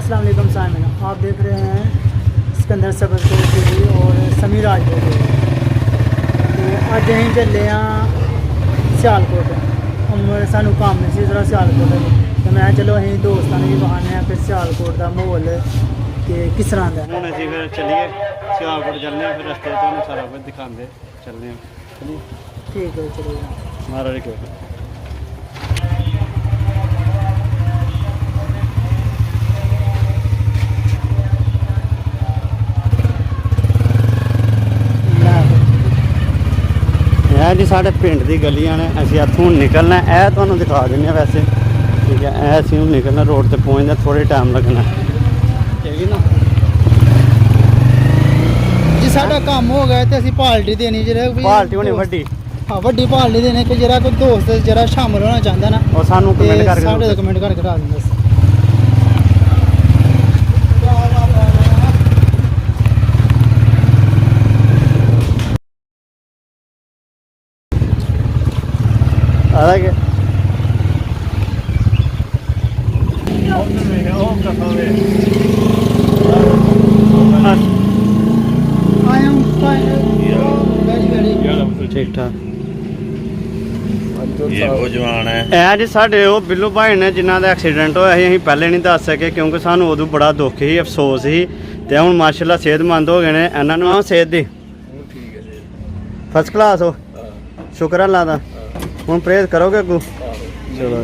अस्सलाम वालेकुम सामिन, आप देख रहे हैं सिकंदर सबरकोट टीवी और समीर राजपूत। तो अज अं चले सियालकोट, सानू काम से जरा सियालकोट, तो मैं चलो अं दोस्तों ने भी बहाने फिर सियालकोट का माहौल कि किस तरह का हूँ असी फिर चलिए सियालकोट चलने, फिर रस्ते तो सारा कुछ दिखाते चलने। चलिए ठीक है, चलो महाराज के जी साढ़े पिंड दी गलियां ने, असीं इत्थों निकलना है, तुहानूं दिखा देंगे वैसे, ठीक है। असीं हूँ निकलना रोड ते पहुँचना थोड़े टाइम लगना ठीक है ना जी। साडा काम हो गया तो असीं पार्टी देनी, पार्टी होनी वड्डी, हाँ वड्डी पार्टी देनी कि जरा कोई दोस्त जरा शामिल होना चाहता ना, और सानू कमेंट करके कमेंट करके डाल देंगे। अलग ठीक ठाक जी। साढ़े वो बिल्लू भाई ने जिन्हों का एक्सीडेंट होया अं पहले नहीं दस सके, क्योंकि सानू उदू बड़ा दुख ही अफसोस ही, तो हूँ माशाल्लाह सेहतमंद हो गए ने। इन्होंने सेहत दी फर्स्ट क्लास हो, शुक्र अल्लाह दा। हूँ परहेज करोगे अगू? चलो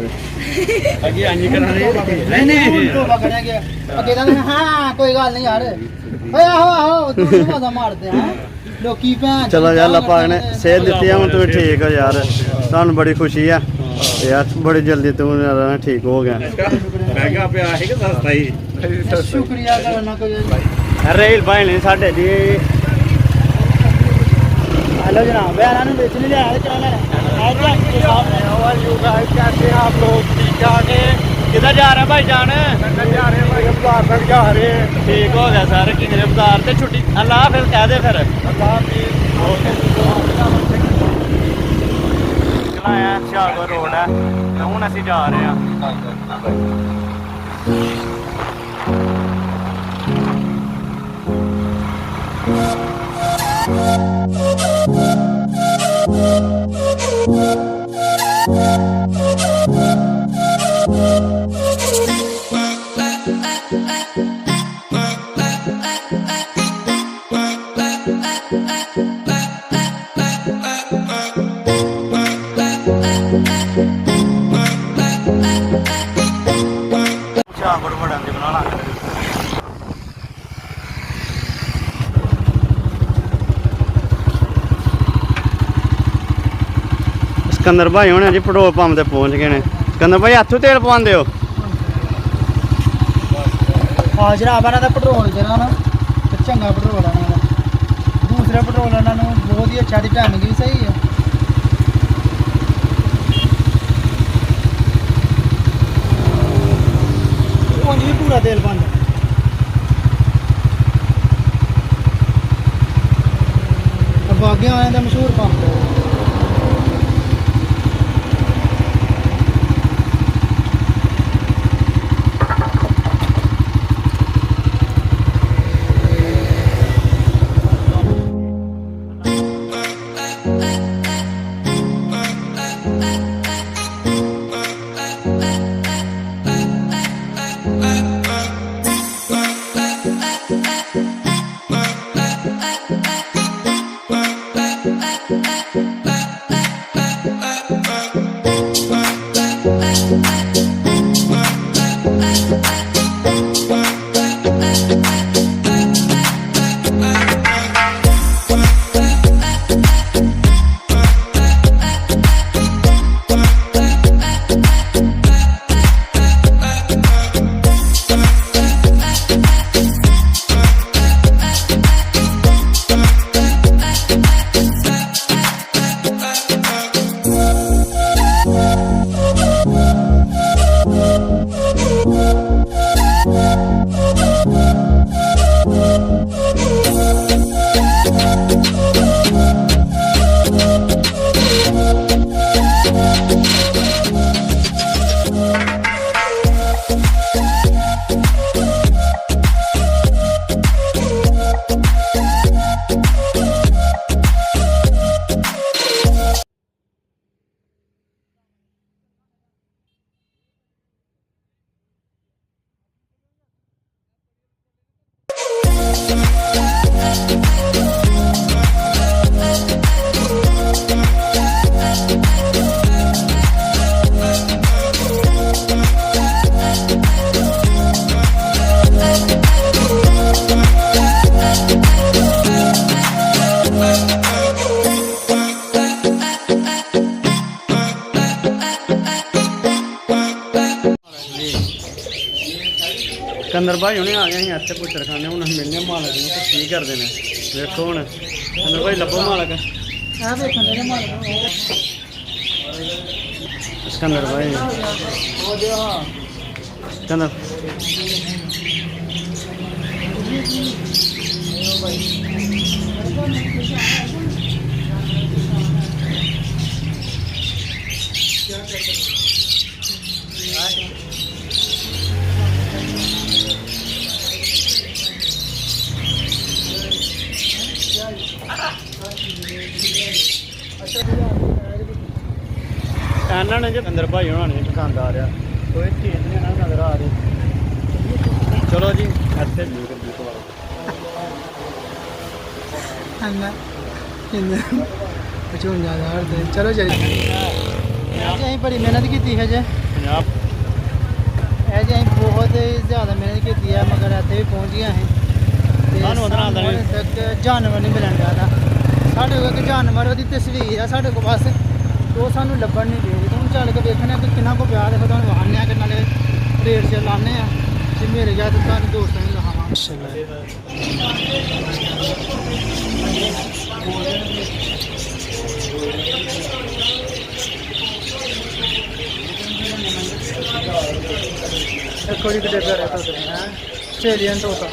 चलो यार अल्लाह पाक ने सेहत दी है, हूँ तुम ठीक हो यार, सानू बड़ी खुशी है यार, बड़ी जल्दी तू ठीक हो गया। रेल भाई ने साढ़े जी हेलो जनाब, बेच नहीं लिया कैसे आप लोग? ठीक ठाक है। किधर जा रहे हैं भाई जान? जा रहे हैं भाई, अवतार तक जा रहे हैं। ठीक हो गया सर, किधर अवतार से छुट्टी? अल्लाह फिर कह दे फिर सियालकोट रोड है, तो हूँ असी जा रहे हैं। सिकंदर भाई होने जी पेट्रोल पंप से पहुंच गए ने। सिकंदर भाई हथों तेल पवांदे हो? हाँ जनाब, इन्हों का पेट्रोल जरा ना चंगा पेट्रोल है, दूसरा पेट्रोल इन्होंने बहुत ही अच्छा, टाइमिंग भी सही है। भी पूरा तेल पाना बागे आने का मशहूर पंप है। सिकंदर भाई हुणे आ गए हैं इत्थे पुच्छरखाने हुण असीं मिलने मालक नूं ते की करदे ने वेखो हुण सिकंदर भाई लब्भो मालक ਆ ਵੇਖਣ ਦੇ ਮਾਲਕ सिकंदर भाई ਉਹ ਦੇ ਹਾਂ सिकंदर ਇਹਨਾਂ ਨੇ ਜਤਿੰਦਰ ਭਾਈ ਹੋਣਾ ਨੇ ਦੁਕਾਨਦਾਰ ਆ ਕੋਈ ਚੀਜ਼ ਨਹੀਂ ਇਹਨਾਂ ਨੂੰ ਨਜ਼ਰ ਆ ਰਹੀ ਚਲੋ ਜੀ ਇੱਥੇ ਜੀ ਅੰਨਾ ਕਿੰਨੇ ਪਛੋਣ ਜਾ ਤੇ ਚਲੋ ਜੀ ਅੱਜ ਅਸੀਂ ਬੜੀ ਮਿਹਨਤ ਕੀਤੀ ਹੈ ਜੇ 50 ਇਹ ਜੇ ਅਸੀਂ ਬਹੁਤ ਜ਼ਿਆਦਾ ਮਿਹਨਤ ਕੀਤੀ ਹੈ ਮਗਰ ਇੱਥੇ ਵੀ ਪਹੁੰਚ ਗਏ ਅਸੀਂ ਸਾਨੂੰ ਉਹਦਾ ਨਾਂ ਹਲੇ ਤੱਕ ਜਾਨਵਰ ਨਹੀਂ ਮਿਲਣ ਡਿਆ ਸਾਡੇ ਕੋਲ ਇੱਕ ਜਾਨਵਰ ਉਹਦੀ ਤਸਵੀਰ ਆ ਸਾਡੇ ਕੋਲ ਬਸ ਉਹ ਸਾਨੂੰ ਲੱਭਣ ਨਹੀਂ ਦੇ ਤੁਹਾਨੂੰ ਚੱਲ ਕੇ ਵੇਖਣਾ ਕਿ ਕਿੰਨਾ ਕੋ ਪਿਆ ਦੇਖੋ ਤੁਹਾਨੂੰ ਵਾਹਨੇ ਆ ਕਿ ਨਾਲੇ ਰੇਟ 'ਚ ਲਾਉਂਦੇ ਆ ਜੇ ਮੇਰੇ ਗਿਆ ਤਾਂ ਤੁਹਾਨੂੰ ਦੋਸਤਾਂ ਨੂੰ ਦਿਖਾਵਾਂ ਦੇਖੋ ਜੀ ਕਿਤੇ ਪਿਆਰੇ ਤੋਤੇ ਨੇ ਆਸਟ੍ਰੇਲੀਅਨ ਤੋਤਾ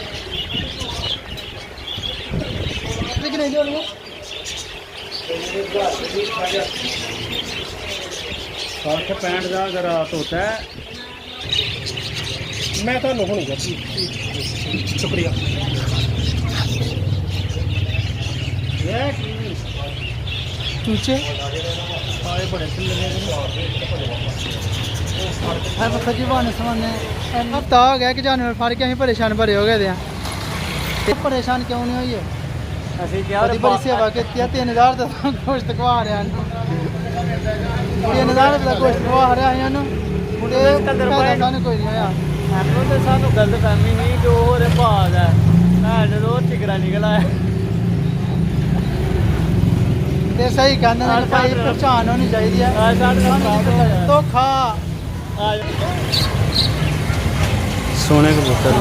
ਲੇਕਿਨ ਇਹ ਜੋ ਨਹੀਂ 65 ਦਾ ਅਗਰ ਤੋਤਾ ਹੈ ਮੈਂ ਤੁਹਾਨੂੰ ਹੁਣ ਜੀ ਸ਼ੁਕਰੀਆ ਇਹ ਚੂਚੇ ਆਏ ਬੜੇ ਖਿਲਰੇ ਹੈ ਪੱਖਾ ਜੀ ਬਾਣੇ ਸਮਾਨੇ ਹਫਤਾ ਹੋ ਗਿਆ ਕਿ ਜਾਨਵਰ ਫੜ ਕੇ ਅਸੀਂ ਪਰੇਸ਼ਾਨ ਭਰੇ ਹੋ ਗਏ ਦੇ ਆ ਤੇ ਪਰੇਸ਼ਾਨ ਕਿਉਂ ਨਹੀਂ ਹੋਈਏ ਅਸੀਂ ਕਿਹਾ ਉਹਦੀ ਬੜੀ ਸੇਵਾ ਕੀਤੀ ਆ 3000 ਦਾ ਗੋਸ਼ਤ ਖਵਾ ਰਿਹਾ ਨੂੰ 3000 ਦਾ ਗੋਸ਼ਤ ਖਵਾ ਰਿਹਾ ਇਹਨਾਂ ਨੂੰ ਤੇ ਸਾਨੂੰ ਕੋਈ ਨਹੀਂ ਹੋਇਆ ਸਾਨੂੰ ਤੇ ਸਾਨੂੰ ਗਲਤ ਫਹਿਮੀ ਨਹੀਂ ਜੋ ਹੋਰ ਭਾਗ ਹੈ ਮੈਂ ਜਦੋਂ ਟਿਕਰਾ ਨਿਕਲ ਆਇਆ ਤੇ ਸਹੀ ਕਹਿੰਦੇ ਨੇ ਭਾਈ ਪਛਾਣ ਹੋਣੀ ਚਾਹੀਦੀ ਆ ਆ ਸਾਡੇ ਨਾਲ ਧੋਖਾ ਆ ਸੋਨੇ ਕਬੂਤਰ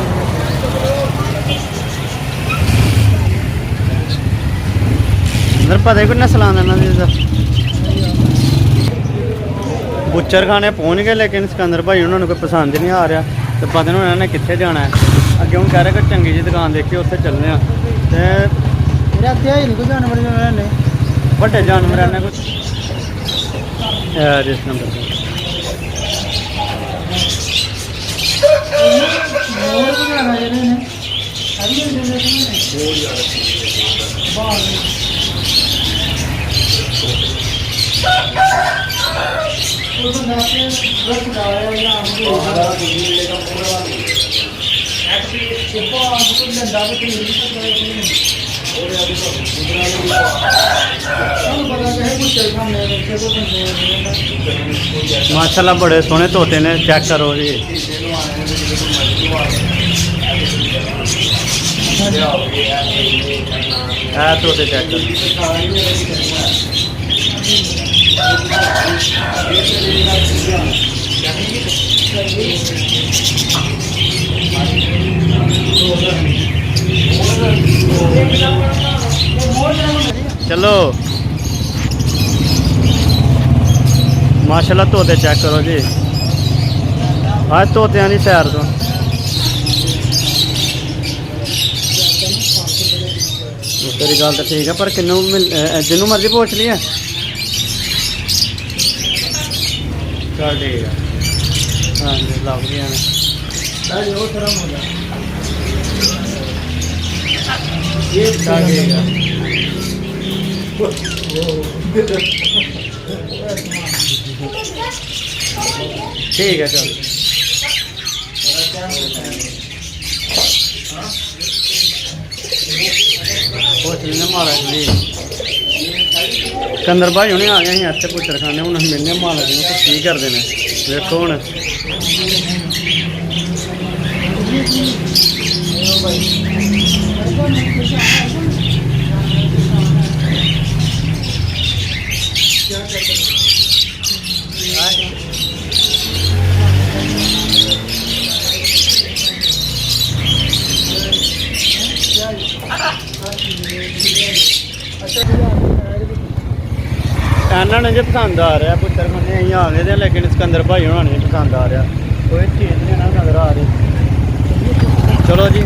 ਅੰਦਰ ਪਤਾ ਹੀ ਕੋਈ ਨਸਲਾਂ ਦਾ ਇਹਨਾਂ ਦੀ ਬੁੱਚਰ ਖਾਨੇ ਪਹੁੰਚ ਗਏ ਲੇਕਿਨ ਸਿਕੰਦਰ ਭਾਈ ਉਹਨਾਂ ਨੂੰ ਕੋਈ ਪਸੰਦ ਨਹੀਂ ਆ ਰਿਹਾ ਤੇ ਪਤਾ ਨਹੀਂ ਉਹਨਾਂ ਨੇ ਕਿੱਥੇ ਜਾਣਾ ਹੈ ਅੱਗੇ ਹੁਣ ਕਹਿ ਰਹੇ ਕਿ ਚੰਗੀ ਜਿਹੀ ਦੁਕਾਨ ਦੇਖੀ ਉੱਥੇ ਚੱਲਦੇ ਆ ਤੇ ਮੇਰਾ ਅੱਧਿਆ ਹੀ ਨਹੀਂ ਕੋਈ ਜਾਨਵਰ ਜਿਵੇਂ ਨੇ ਵੱਡੇ ਜਾਨਵਰਾਂ ਨੇ ਕੁਝ ਜਿਸ ਨੰਬਰ ਮੋਰ ਵਗੈਰਾ ਜਿਹੜੇ ਨੇ ਅभी ਜਿਹੜੇ ਨੇ ਬਾਹਰ ਉਹ ਤਾਂ ਨਾਕੇ ਰੱਖ ਲਾਇਆ ਜਾਂ माशाल्लाह बड़े सोने तोते ने चेक करो जी है तोते चेक करो चलो माशाल्लाह तोते चेक करो जी आज तोतियां दी सैर तो तेरी गल तो ठीक है पर किन्नू जिन्नू मर्जी पूछ लिया चल ठीक है हाँ जी लग गया चल ठीक है ठीक है चल ਕੁਛ ਨਹੀਂ ਮਾਲਕ ਜੀ ਸਿਕੰਦਰ ਭਾਈ ਹੁਣੇ ਆ ਗਏ ਅਸੀਂ ਇੱਥੇ ਪੁੱਤਰਖਾਨੇ ਹੁਣ ਮਿਲਨੇ ਮਾਲਕ ਨੂੰ ਤੇ ਕੀ ਕਰਦੇ ਨੇ ਵੇਖੋ ਹੁਣ ਇਹਨਾਂ ਨੂੰ ਜੇ ਪਸੰਦ ਆ ਰਿਹਾ ਪੁੱਤਰਖਾਨੇ ਅਸੀਂ ਆ ਗਏ ਤੇ ਲੇਕਿਨ ਸਿਕੰਦਰ ਭਾਈ ਹੋਣਾ ਨਹੀਂ ਪਸੰਦ ਆ ਰਿਹਾ ਕੋਈ ਚੀਜ਼ ਨਹੀਂ ਨਾ ਨਜ਼ਰ ਆ ਰਹੀ ਚਲੋ ਜੀ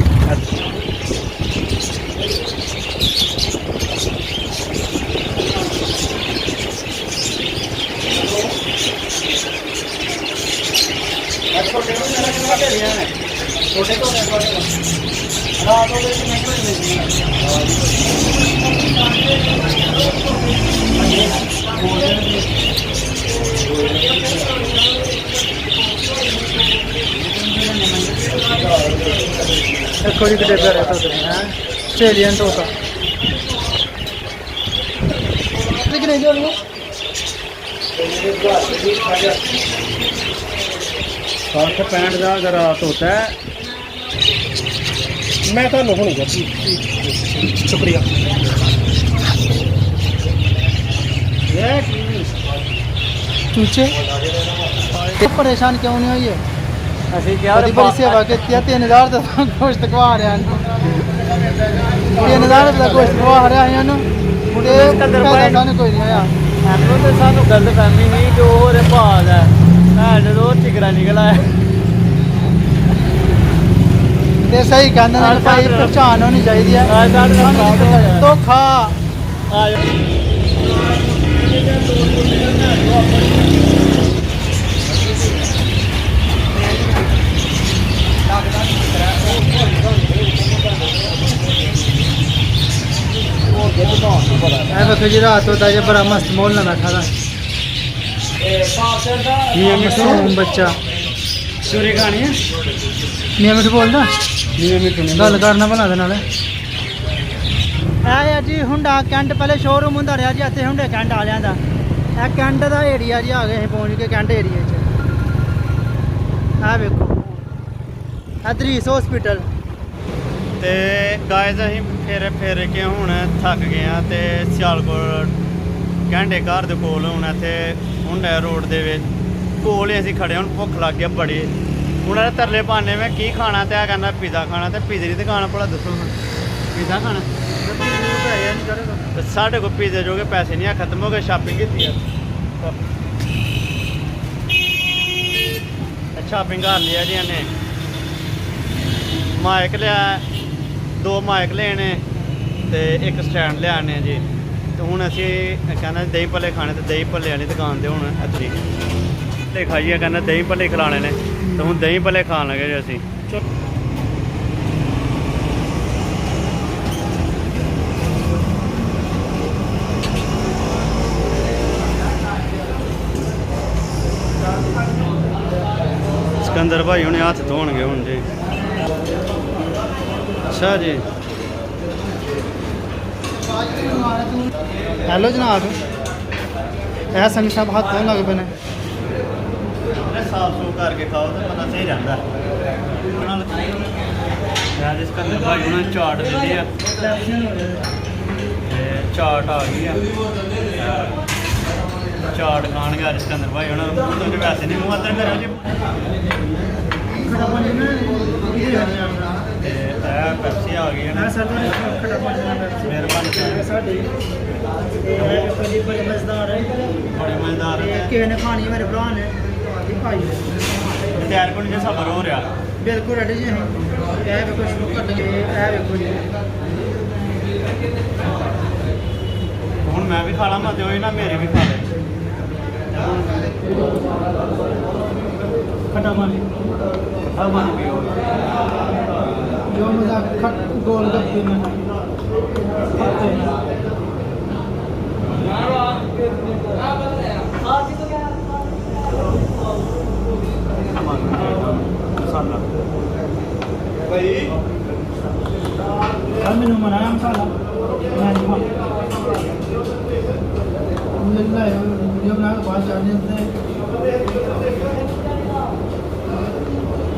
देखो जी कितने प्यारे तोते हैं ऑस्ट्रेलियन तोता लेकिन जो 60-65 ਦਾ ਅਗਰ ਤੋਤਾ ਹੈ ਮੈਂ ਤੁਹਾਨੂੰ ਹੁਣੀ ਜੱਜੀ ਸ਼ੁਕਰੀਆ चूचे परेशान क्यों नहीं हुई है ਅਸੀਂ ਕਿਹਾ बड़ी बड़ी सेवा की 3000 ਦਾ ਗੋਸ਼ਤ ਖਵਾ ਰਿਹਾ ਨੂੰ 3000 ਦਾ ਗੋਸ਼ਤ ਖਵਾ ਰਿਹਾ ਹੈ ਨੂੰ ਤੇ ਸਾਨੂੰ ਕੋਈ ਨਹੀਂ ਹੋਇਆ ਐਨੋ ਤੇ ਸਾਨੂੰ ਗਲਤ ਫਹਿਮੀ ਨਹੀਂ ਜੋ ਹੋਰ ਭਾਲ ਹੈ ਜਦੋਂ ਟਿਕਰਾ ਨਿਕਲ ਆਇਆ ਤੇ ਸਹੀ ਕਹਿੰਦੇ ਨੇ ਭਾਈ ਪਛਾਣ ਹੋਣੀ ਚਾਹੀਦੀ ਹੈ ਧੋਖਾ ਆ देखो जी रात होता है बड़ा मस्त मोल ना बैठा था मासूम बच्चा ਚੋਰੀ ਖਾਣੀ ਹੈ मियाँ मिठ बोलदा ਨੀਵੇਂ ਮਿੱਟੂ ਨੇ गल करना भला दे नाल ਇਹ ਜੀ ਹੁੰਡਾ ਕੈਂਟ ਪਹਿਲੇ ਸ਼ੋਰੂਮ ਹੁੰਦਾ ਰਿਹਾ ਜੀ ਇੱਥੇ ਹੁੰਡੇ ਕੈਂਟ ਆ ਜਾਂਦਾ ਇਹ ਕੈਂਟ ਦਾ ਏਰੀਆ ਜੀ ਆ ਗਏ ਅਸੀਂ ਪਹੁੰਚ ਗਏ ਕੈਂਟ ਏਰੀਆ 'ਚ ਆਹ ਵੇਖੋ ਅਦਰੀਸ ਹਸਪੀਟਲ ਤੇ ਗਾਇਜ਼ ਅਸੀਂ ਫੇਰ ਕੇ ਹੁਣ ਥੱਕ ਗਏ ਆ ਤੇ ਸਿਆਲਕੋਟ ਘੰਟੇ ਘਰ ਦੇ ਕੋਲ ਹੁਣ ਇੱਥੇ ਹੁੰਡਾ ਰੋਡ ਦੇ ਵਿੱਚ ਕੋਲ ਹੀ ਅਸੀਂ ਖੜੇ ਹੁਣ ਭੁੱਖ ਲੱਗ ਗਿਆ ਬੜੀ ਉਹਨਾਂ ਦੇ ਤਰਲੇ ਪਾਣੇ ਮੈਂ ਕੀ ਖਾਣਾ ਤੇ ਆ ਕਹਿੰਦਾ ਪੀਜ਼ਾ ਖਾਣਾ ਤੇ ਪੀਜ਼ੇ ਦੀ ਦੁਕਾਨ ਭਲਾ ਦੱਸੋ ਪੀਜ਼ਾ ਖਾਣਾ ਤੇ ਸਾਡੇ ਕੋਲ ਪੀਜ਼ੇ ਜੋਗੇ ਪੈਸੇ ਨਹੀਂ ਆ ਖਤਮ ਹੋ ਗਏ ਸ਼ਾਪਿੰਗ ਕੀਤੀ ਆ ਸ਼ਾਪਿੰਗ ਕਰ ਲਿਆ ਜੀ ਇਹਨੇ ਮਾਈਕ ਲਿਆ 2 ਮਾਈਕ ਲੈਣੇ ਤੇ ਇੱਕ ਸਟੈਂਡ ਲਿਆਣੇ ਜੀ ਤੇ ਹੁਣ ਅਸੀਂ ਕਹਿੰਦਾ ਦਹੀਂ ਭੱਲੇ ਖਾਣੇ ਤੇ ਦਹੀਂ ਭੱਲੇ ਵਾਲੀ ਦੁਕਾਨ ਤੇ ਹੁਣ ਇੱਥੇ ਤੇ ਖਾਈਏ ਕਹਿੰਦਾ ਦਹੀਂ ਭੱਲੇ ਖਿਲਾਣੇ ਨੇ ਤੇ ਹੁਣ ਦਹੀਂ ਭੱਲੇ ਖਾਣ ਲੱਗੇ ਜੀ ਅਸੀਂ ਸਿਕੰਦਰ ਭਾਈ ਹੁਣੇ ਹੱਥ ਧੋਣਗੇ ਹੁਣ ਜੀ ਅੱਛਾ ਜੀ ਹੈਲੋ ਜਨਾਬ ਇਹ ਸੰਗ ਸਾਹਿਬ ਹੱਥ ਧੋਣ ਲੱਗ ਪਏ ਨੇ ਸਾਫ ਸੂਫ ਕਰਕੇ ਖਾਓ ਤਾਂ ਪਤਾ ਸਹੀ ਰਹਿੰਦਾ ਜਿਸ ਸਿਕੰਦਰ ਭਾਈ ਉਹਨਾਂ ਨੇ ਚਾਟ ਦਿੱਤੀ ਆ ਤੇ ਚਾਟ ਆ ਗਈ ਆ ਚਾਟ ਖਾਣਗੇ ਅੱਜ ਸਿਕੰਦਰ ਭਾਈ ਉਹਨਾਂ ਨੂੰ ਮੂੰਹ ਤੋਂ ਵੈਸੇ ਨਹੀਂ ਮੂੰਹ ਅੰਦਰ ਕਰੋ ਜੀ ਤੇ ਇਹ ਪੈਪਸੀ ਆ ਗਈ ਹੈ ਨਾ ਮਿਹਰਬਾਨੀ ਸਾਡੀ ਬੜੀ ਮਜ਼ੇਦਾਰ ਹੈ ਬੜੀ ਮਜ਼ੇਦਾਰ ਹੈ ਕਿਸੇ ਨੇ ਖਾਣੀ ਮੇਰੇ ਭਰਾ ਨੇ ਭਾਈ ਤਿਆਰ ਕੋਲ ਜੇ ਸਬਰ ਹੋ ਰਿਹਾ ਬਿਲਕੁਲ ਰੈਡੀ ਜੀ ਅਸੀਂ ਇਹ ਵੇਖੋ ਸ਼ੁਰੂ ਕਰ ਲਈਏ ਇਹ ਵੇਖੋ ਜੀ ਹੁਣ ਮੈਂ ਵੀ ਖਾ ਲਾਂ ਮੈਂ ਤੇ ਉਹ ਨਾ ਮੇਰੇ ਵੀ ਖਾ ਲੈ ਖੱਟਾ ਪਾਣੀ ਆ ਪਾਣੀ ਪੀਓ ਜੋ ਮਜ਼ਾ ਖੱਟ ਗੋਲ ਗੱਪੇ में ਮਸਾਲਾ ਭਾਈ ਯਾਰ ਮੈਨੂੰ ਮਨਾ ਹੈ ਮਸਾਲਾ ਮੈਂ ਨਹੀਂ ਖਾਣਾ ਮਿਲਣਾ ਹੈ ਵੀਡੀਓ ਬਣਾ ਕੇ ਬਾਅਦ ਚੱਲ ਜਾਂਦੇ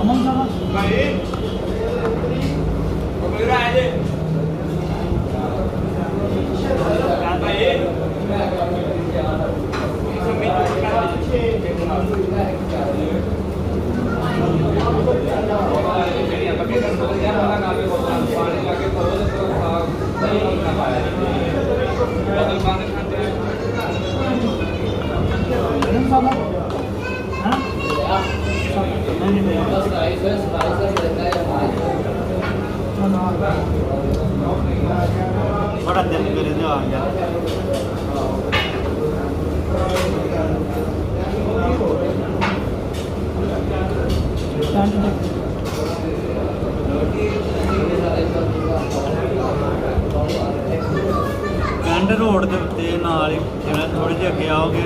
ਅਮਨ ਸਾਹਿਬ ਭਾਈ ਕੋਈ ਰਾਏ ਦੇ बड़ा दिल मेरे से आ गया कैंट रोड के उत्ते नाल ही थोड़े जे अगे आओगे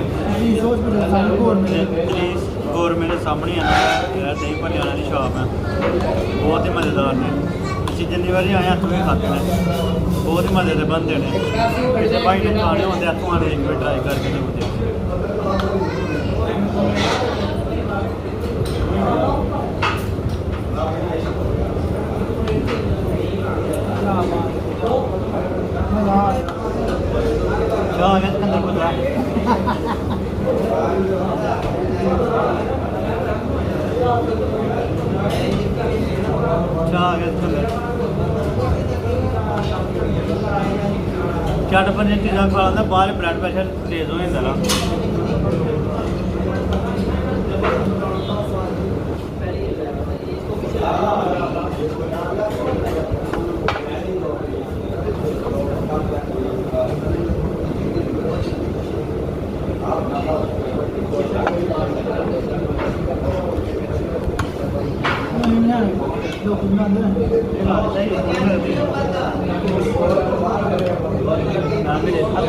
गौरमेंट के सामने आना दही भल्ले की शॉप है बहुत ही मज़ेदार ने ਅਸੀਂ जिन्नी बारी आए हत्थों भी खाते हैं बहुत ही मज़े के बनते हैं किसी भाई ने खाने होंगे हत्थों आने एक बार ट्राई करके झटपट जो चीज़ा खा बाहर ब्लड प्रेशर तेज हो जाता ना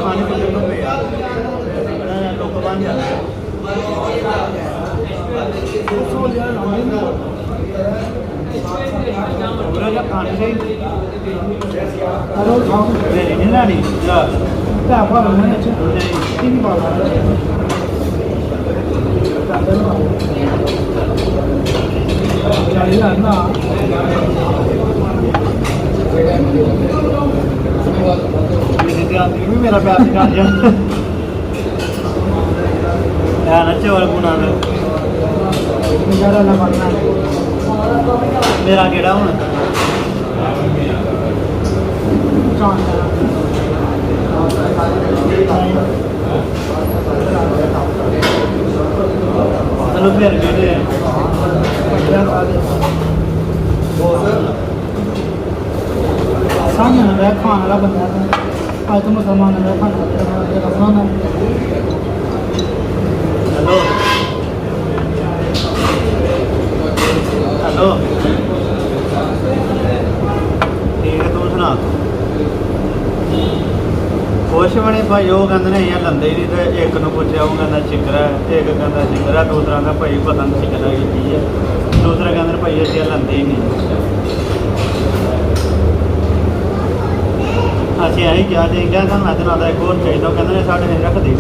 खाने को लोग बन जाते हैं खाने से नहीं लानी मेरा प्यार ना चौल बुना मेरा केड़ा हूँ चलो फिर खाने वाला बंदा आज तो मुसलमान है खाना हेलो हेलो ठीक है तू सुना खुश बने भाई वो कहते हैं यहाँ लंदे ही नहीं तो एक ने पूछा वो कहता चिकरा है एक कहता चिकरा दूसरा का भाई पता नहीं चिकरा की है दूसरा कहते भाई अस लंदे ही नहीं ਅਸੀਂ ਇਹੀ ਕਿਹਾ ਜੀ ਕਿ ਸਾਨੂੰ ਅੱਜ ਨਾਲ ਦਾ ਇੱਕ ਹੋਰ ਚਾਹੀਦਾ ਉਹ ਕਹਿੰਦੇ ਨੇ ਸਾਡੇ ਨਹੀਂ ਰੱਖਦੇ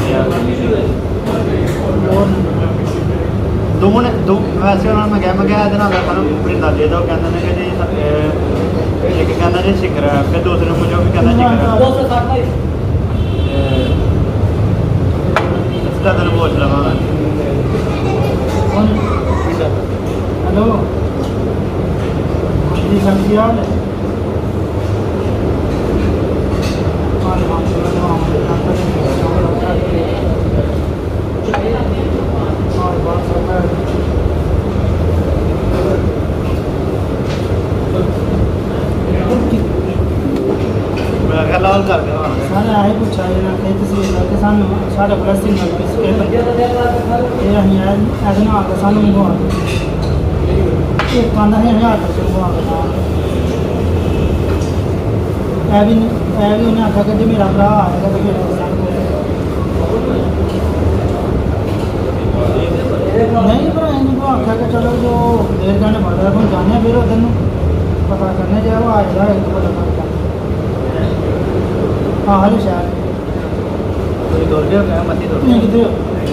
ਦੋ ਵੈਸੇ ਉਹਨਾਂ ਨੂੰ ਮੈਂ ਕਿਹਾ ਇਹਦੇ ਨਾਲ ਆਪਾਂ ਨੂੰ ਪਰਿੰਦਾ ਦੇ ਦਿਓ ਕਹਿੰਦੇ ਨੇ ਕਿ ਜੀ ਇੱਕ ਕਹਿੰਦਾ ਜੀ ਸ਼ਿਕਰਾ ਫਿਰ ਦੂਸਰੇ ਨੂੰ ਪੁੱਛੋ ਵੀ ਕਹਿੰਦਾ ਸ਼ਿਕਰਾ ਇਸ ਦਾ ਤੈਨੂੰ ਪੁੱਛ ਲਵਾਂ ਹੈਲੋ ਜੀ ਸਬਜ਼ੀ ਆ ਲਾਲ ਕਰ ਦੇ ਸਾਰਾ ਆਹੀ ਪੁੱਛਿਆ ਇਹਨਾਂ ਨੇ ਤੁਸੀਂ ਕਿ ਸਾਨੂੰ ਸਾਡਾ ਪਲੱਸ ਦੀ ਨਾਲ ਪਿਸ ਕੇ ਇਹ ਅਸੀਂ ਇਹਦੇ ਨਾਲ ਤਾਂ ਸਾਨੂੰ ਮੰਗਵਾ ਇਹ 5000 ਰੁਪਏ ਮੰਗਵਾ ਇਹ ਵੀ ਉਹਨੇ ਆਖਿਆ ਕਿ ਜੇ ਮੇਰਾ ਭਰਾ ਆਏਗਾ ਤਾਂ ਫਿਰ नहीं पर इनको आख्या कि चलो जो देर जाने वाला है हम जाने फिर उधर पता करने जाए वो आएगा एक तो पता करता ਹਾਂ ਹਲੇ ਸ਼ਹਿਰ ਕੋਈ ਦੋ ਲਿਆ ਮੈਂ ਮੱਤੀ ਦੋ ਨਹੀਂ ਕਿਤੇ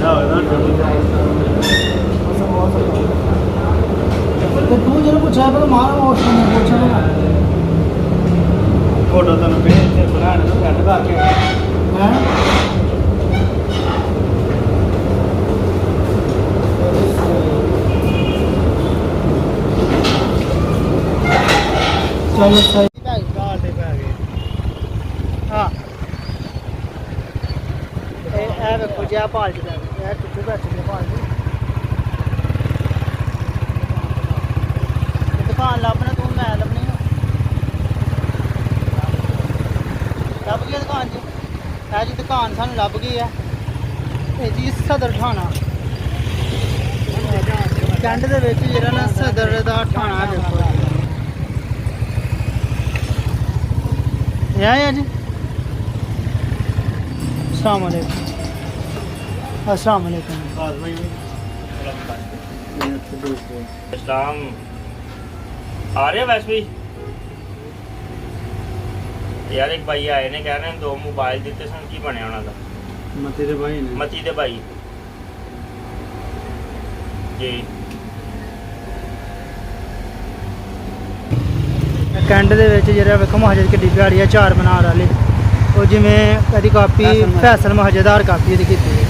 ਨਾ ਹੋਇਆ ਤੇ ਤੂੰ ਜਦੋਂ ਪੁੱਛਿਆ ਪਰ ਮਾਰ ਉਸ ਨੂੰ ਪੁੱਛਣਾ ਨਾ ਫੋਟੋ ਤੁਹਾਨੂੰ ਭੇਜ ਤੇ ਬਣਾਉਣ ਨੂੰ ਸੈੱਟ ਕਰਕੇ ਹੈ ਚਲੋ ਸਹੀ ਕਾਲ ਤੇ ਪੈ ਗਏ ਹਾਂ ਇਹ ਵੇਖੋ ਜੀ ਆ ਪਾਲਟੀ ਦਾ ਇਹ ਕਿੱਥੇ ਬੈਠੀ ਹੈ ਪਾਲਟੀ ਦੁਕਾਨ ਲੱਭਣਾ ਤੂੰ ਮੈਂ ਲੱਭਣੀ ਲੱਭ ਗਈ ਦੁਕਾਨ ਜੀ ਇਹ ਜੀ ਦੁਕਾਨ ਸਾਨੂੰ ਲੱਭ ਗਈ ਹੈ ਇਹ ਜੀ ਸਦਰ ਥਾਣਾ ਕੈਂਟ ਦੇ ਵਿੱਚ ਜਿਹੜਾ ਨਾ ਸਦਰ ਦਾ ਥਾਣਾ ਦੇਖੋ ਇਹ ਹੈ ਜੀ अस्सलाम वालेकुम अस्सलाम वालेकुम ਬਾਦ ਭਾਈ इस्लाम आ रहे हैं वैसे भी यार एक भाई आए ने कह रहे हैं 2 मोबाइल दिते सन की बने उन्होंने ਮੱਤੀ ਦੇ ਭਾਈ ਨੇ मती दे भाई जी ਕੈਂਟ ਦੇ ਵਿੱਚ ਜਿਹੜਾ ਵੇਖੋ ਮਸਜਿਦ ਕਿੱਡੀ ਪਿਆਰੀ ਆ ਚਾਰ ਮਨਾਰ ਵਾਲੀ ਉਹ ਜਿਵੇਂ ਇਹਦੀ ਕਾਪੀ ਫੈਸਲ ਮਸਜਿਦਾਰ ਕਾਪੀ ਇਹਦੀ ਕੀਤੀ ਹੈ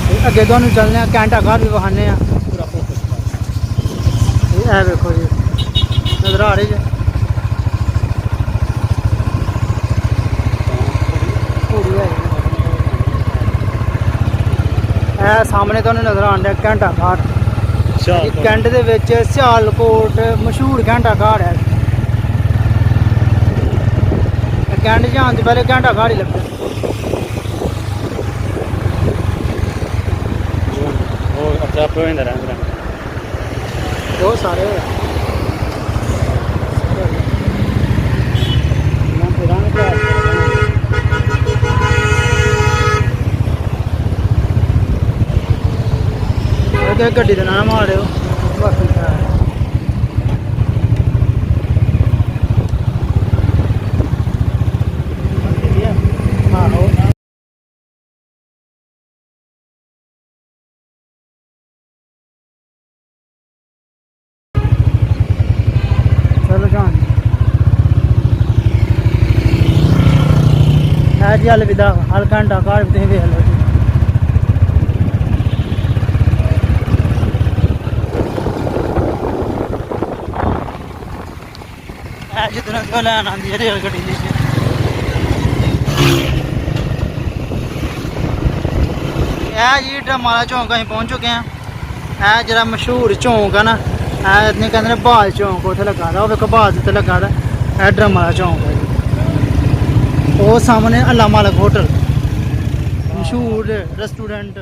ਤੇ ਅੱਗੇ ਤੁਹਾਨੂੰ ਚੱਲਦੇ ਆ ਕੈਂਟਾ ਘਰ ਵੀ ਵਹਾਨੇ ਆ ਇਹ ਵੇਖੋ ਜੀ ਨਜ਼ਰ ਆ ਰਹੀ ਜੀ ਪੂਰੀ ਹੈ ਇਹ ਸਾਹਮਣੇ ਤੁਹਾਨੂੰ ਨਜ਼ਰ ਆਉਣ ਡਿਆ ਘੰਟਾ ਘਾਟ ਕੈਂਟ ਦੇ ਵਿੱਚ ਸਿਆਲਕੋਟ ਮਸ਼ਹੂਰ ਘੰਟਾ ਘਾਟ ਹੈ ਕੈਂਟ ਜਾਣ ਤੋਂ ਪਹਿਲੇ ਘੰਟਾ ਘਾਟ ਹੀ ਲੱਗਦਾ ਉਹ ਅੱਛਾ ਆਪੇ ਹੋਇੰਦਾ ਰਹਿੰਦਾ ਬਹੁਤ ਸਾਰੇ ਮੈਂ ਪੁਰਾਣੇ ਤੇ ਗੱਡੀ ਦੇ ਨਾਲ ਮਾਰਿਓ ਬਾਕੀ ਆਹੋ ਚਲੋ ਜਾਣ ਹੈ ਜੀ ਅਲਵਿਦਾ ਹਲ ਘੰਟਾ ਘਰ ਤੁਸੀਂ ਵੇਖ ਲਓ ਜੀ ਜਿੱਦਾਂ ਤੋਂ ਲੈਣ ਆਉਂਦੀ ਹੈ ਰੇਲ ਗੱਡੀ ਦੀ ਇਹ ਜੀ ਡਰਮਾਲਾ ਚੌਂਕ ਅਸੀਂ ਪਹੁੰਚ ਚੁੱਕੇ ਹਾਂ ਇਹ ਜਿਹੜਾ ਮਸ਼ਹੂਰ ਚੌਂਕ ਆ ਨਾ ਇਹ ਇੱਥੇ ਕਹਿੰਦੇ ਨੇ ਬਾਲ ਚੌਂਕ ਉੱਥੇ ਲੱਗਾ ਦਾ ਉਹ ਵੇਖੋ ਬਾਲ ਉੱਤੇ ਲੱਗਾ ਦਾ ਇਹ ਡਰਮਾਲਾ ਚੌਂਕ ਹੈ ਜੀ ਉਹ ਸਾਹਮਣੇ ਅੱਲਾ ਮਾਲਕ ਹੋਟਲ ਮਸ਼ਹੂਰ ਰੈਸਟੋਰੈਂਟ